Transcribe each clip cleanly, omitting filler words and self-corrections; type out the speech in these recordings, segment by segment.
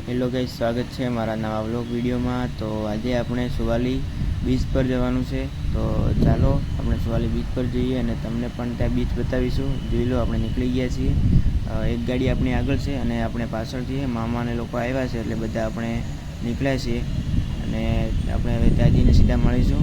Hello guys, સ્વાગત છે મારા નવા વ્લોગ વિડીયોમાં। તો આજે આપણે સુવાલી બીચ પર જવાનું છે, તો ચાલો આપણે સુવાલી બીચ પર જઈએ અને તમને પણ ત્યાં બીચ બતાવીશું। જોઈ લો, આપણે નીકળી ગયા છીએ। એક ગાડી આપણી આગળ છે અને આપણે પાછળ છીએ। મામાને લોકો આવ્યા છે એટલે બધા આપણે નીકળ્યા છીએ અને આપણે હવે ત્યાં જઈને સીધા મળીશું।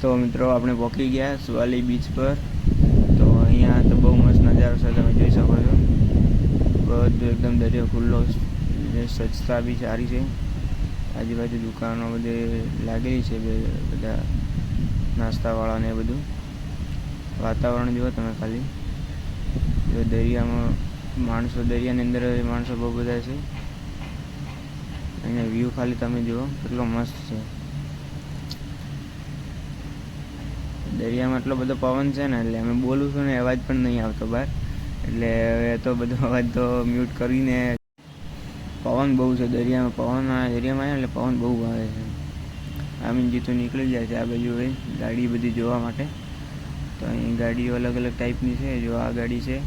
તો મિત્રો, આપણે પહોંચી ગયા સુવાલી બીચ પર। તો અહીંયા તો બહુ મસ્ત નજારો છે, તમે જોઈ શકો છો। બધું એકદમ દરિયો ખુલ્લો, સ્વચ્છતા બી સારી છે। આજુબાજુ દુકાનો બધે લાગેલી છે, બધા નાસ્તાવાળાને એ બધું। વાતાવરણ જુઓ તમે ખાલી, જો દરિયામાં માણસો, દરિયાની અંદર માણસો બહુ બધા છે। અહીંયા વ્યૂ ખાલી તમે જુઓ કેટલો મસ્ત છે। દરિયામાં એટલો બધો પવન છે ને, એટલે અમે બોલું છું ને અવાજ પણ નહીં આવતો બહાર, એટલે હવે તો બધો અવાજ તો મ્યુટ કરીને। પવન બહુ છે દરિયામાં, દરિયામાં આવે એટલે પવન બહુ આવે છે। આમીનજી તો નીકળી જાય છે આ બાજુ હવે ગાડી બધી જોવા માટે। તો અહીં ગાડીઓ અલગ અલગ ટાઈપની છે, જો આ ગાડી છે,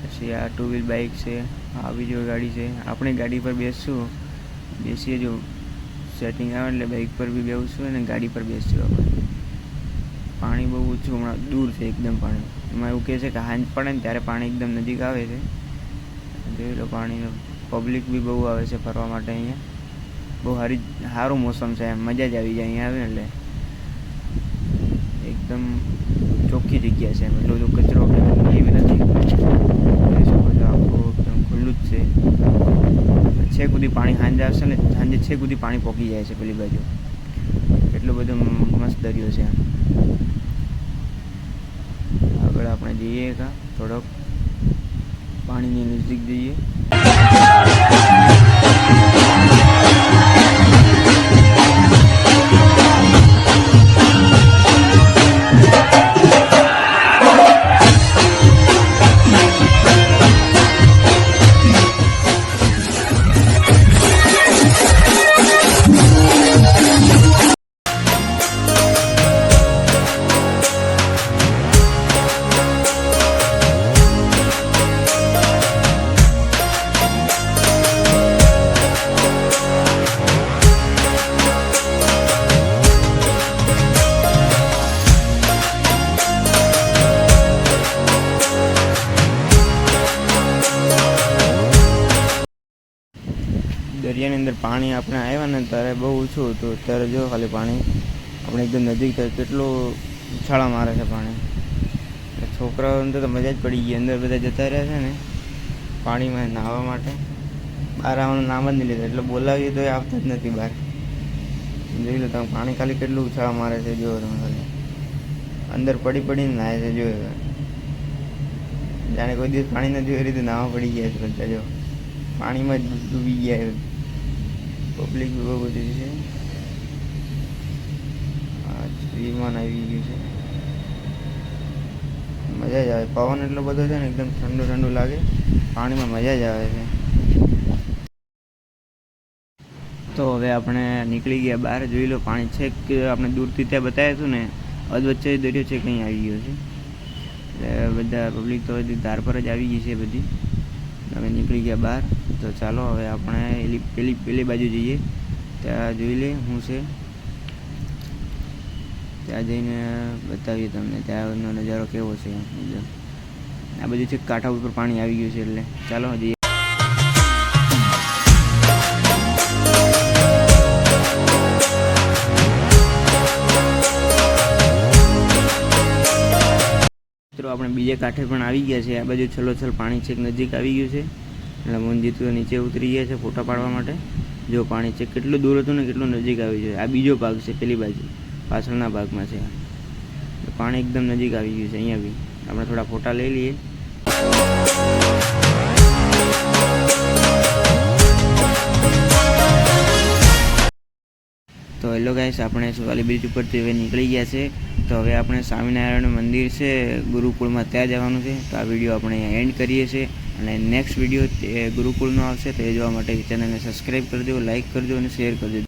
પછી આ 2 વ્હીલ બાઇક છે, આ બીજો ગાડી છે। આપણે ગાડી પર બેસીએ, જો સેટિંગ આવે એટલે બાઇક પર બી બેસશું અને ગાડી પર બેસશું આપણે। પાણી બહુ ઓછું, હમણાં દૂર છે એકદમ પાણી। એમાં એવું કહે છે કે હાંજ પડે ને ત્યારે પાણી એકદમ નજીક આવે છે। જોઈ લો પાણીનો, પબ્લિક બી બહુ આવે છે ફરવા માટે અહીંયા। બહુ સારું મોસમ છે, એમ મજા જ આવી જાય અહીંયા આવે એટલે। એકદમ ચોખ્ખી જગ્યા છે, એમ એટલો બધો કચરો કે એવી નથી। જોઈ શકો છો, આખું એકદમ ખુલ્લું જ છે। છેક સુધી પાણી સાંજે આવશે ને, સાંજે છેક સુધી પાણી પહોંચી જાય છે પેલી બાજુ। એટલો બધો મસ્ત દરિયો છે એમ। આગળ આપણે જઈએ થોડોક પાણીની નજીક જઈએ। દરિયાની અંદર પાણી આપણે આવ્યા ને ત્યારે બહુ ઓછું હતું, અત્યારે જો ખાલી પાણી આપણે એકદમ નજીક થાય કેટલું ઉછાળા મારે છે પાણી। એટલે છોકરાઓને તો મજા જ પડી ગઈ, અંદર બધા જતા રહ્યા છે ને પાણીમાં નાહવા માટે। બહાર આવવાનું નામ જ નહીં લેતા, એટલે બોલાવીએ તો એ આવતા જ નથી બહાર। જોઈ લો તમે, પાણી ખાલી કેટલું ઉછાળા મારે છે, જો તમે ખાલી અંદર પડીને નાહે છે। જો જાણે કોઈ દિવસ પાણી નથી જોઈ રીતે નાહવા પડી ગયા છે બધા। જો પાણીમાં જ ડૂબી ગયા। પબ્લિક બહુ બધી છે। વિમાન આવી ગયું છે, મજા જ આવે। પવન એટલો બધો છે ને, એકદમ ઠંડુ ઠંડુ લાગે, પાણીમાં મજા જ આવે છે। તો હવે આપણે નીકળી ગયા બહાર। જોઈ લો પાણી છેક આપણે દૂરથી ત્યાં બતાવ્યું હતું ને, અધવચ્ચે દરિયો છે કંઈ આવી ગયો છે। એટલે બધા પબ્લિક તો હજી ધાર પર જ આવી ગઈ છે બધી। અમે નીકળી ગયા બહાર। તો ચાલો હવે આપણે પેલી બાજુ જઈએ, ત્યાં જોઈ લે શું છે। ત્યાં જઈને બતાવીએ તમને ત્યાંનો નજારો કેવો છે એકદમ. આ બધું છે કાંઠા ઉપર પાણી આવી ગયું છે એટલે ચાલો જઈએ. મિત્રો આપણે બીજે કાંઠે પણ આવી ગયા છે. આ બાજુ છલોછલ પાણી છેક નજીક આવી ગયું છે એટલે મોહનજી તો નીચે ઉતરી ગયા છે ફોટા પાડવા માટે. જો પાણી છે કેટલું દૂર હતું ને કેટલું નજીક આવી ગયું. આ બીજો ભાગ છે, પેલી બાજુ પાછળના ભાગમાં છે. પાણી એકદમ નજીક આવી ગયું છે. અહીંયા બી આપણે થોડા ફોટા લઈ લઈએ. તો હેલો ગાઈસ, આપણે સુવાલી બ્રિજ ઉપરથી હવે નીકળી ગયા છે. તો હવે આપણે સ્વામિનારાયણ મંદિર છે ગુરુકુળમાં, ત્યાં જવાનું છે. તો આ વિડીયો આપણે અહીંયા એન્ડ કરીએ છીએ અને નેક્સ્ટ વિડીયો ગુરુકુળનો આવશે. તો એ જોવા માટે ચેનલને સબસ્ક્રાઈબ કરજો, લાઇક કરજો અને શેર કરજો.